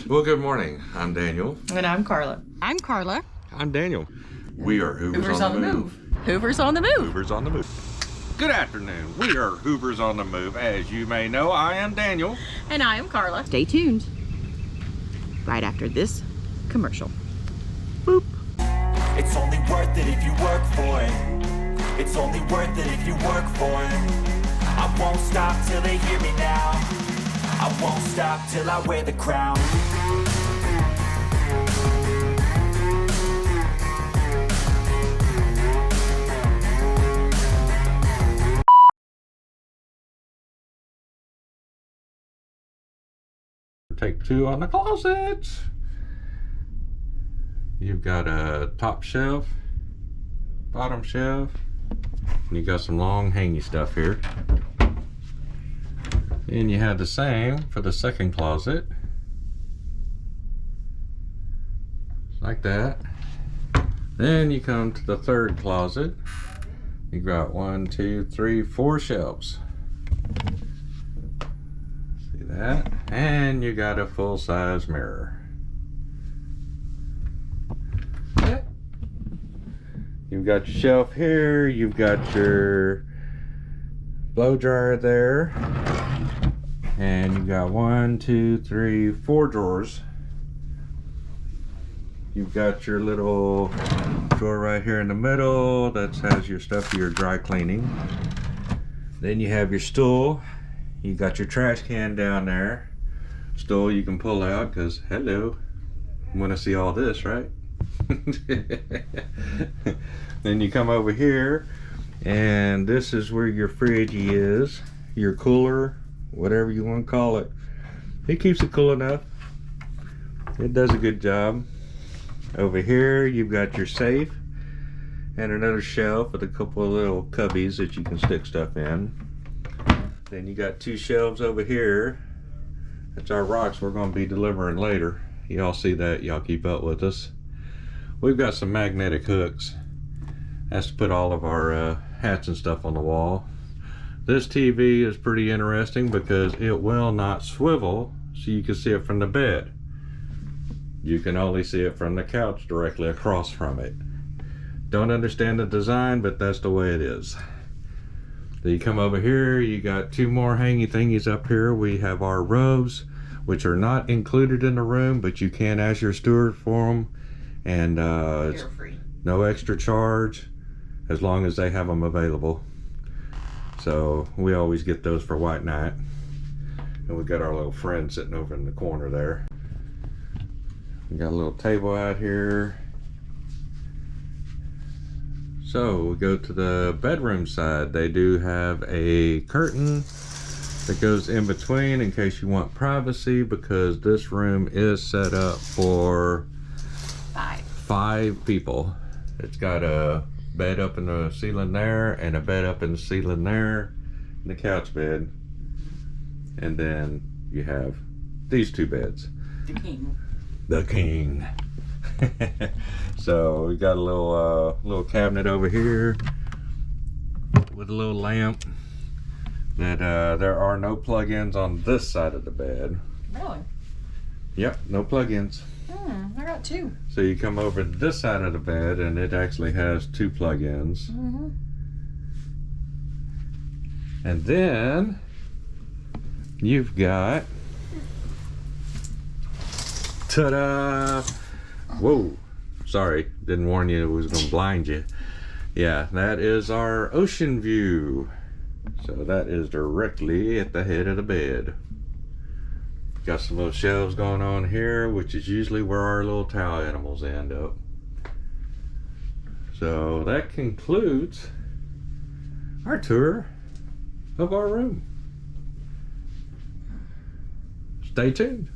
Well, good morning. I'm Daniel. And I'm Carla. I'm Carla. I'm Daniel. We are Hoovers on the Move. Hoovers on the move. Hoovers on the move. Good afternoon. We are Hoovers on the move. As you may know, I am Daniel. And I am Carla. Stay tuned. Right after this commercial. Boop. It's only worth it if you work for it. It's only worth it if you work for it. I won't stop till they hear me now. I won't stop till I wear the crown. Take two on the closet. You've got a top shelf, bottom shelf, and you got some long hangy stuff here. And you have the same for the second closet. Like that. Then you come to the third closet. You got 1, 2, 3, 4 shelves. See that? And you got a full-size mirror. You've got your shelf here, you've got your blow dryer there, and you've got 1, 2, 3, 4 drawers. You've got your little drawer right here in the middle that has your stuff for your dry cleaning. Then you have your stool. You got your trash can down there. Stool you can pull out because, hello, you want to see all this, right? Then you come over here, and this is where your fridge is, your cooler, whatever you want to call it. It keeps it cool enough. It does a good job. Over here you've got your safe and another shelf with a couple of little cubbies that you can stick stuff in. Then you got 2 shelves over here. That's our rocks we're going to be delivering later. Y'all see that, y'all keep up with us. We've got some magnetic hooks. That's to put all of our hats and stuff on the wall. This TV is pretty interesting because it will not swivel so you can see it from the bed. You can only see it from the couch directly across from it. Don't understand the design, but that's the way it is. Then you come over here, you got 2 more hangy thingies up here. We have our robes, which are not included in the room, but you can ask your steward for them. And it's free. No extra charge as long as they have them available. So we always get those for white night. And we got our little friend sitting over in the corner there. We got a little table out here. So we go to the bedroom side. They do have a curtain that goes in between in case you want privacy, because this room is set up for 5 people. It's got a bed up in the ceiling there and a bed up in the ceiling there, and the couch bed, and then you have these 2 beds. The king. So we got a little cabinet over here with a little lamp. That there are no plug-ins on this side of the bed. Really? Yep, no plug-ins. I got 2. So you come over to this side of the bed and it actually has 2 plug-ins. And then you've got, ta-da! Whoa, sorry, didn't warn you it was gonna blind you. Yeah, that is our Oceanview. So that is directly at the head of the bed. Got some little shelves going on here, which is usually where our little towel animals end up. So that concludes our tour of our room. Stay tuned.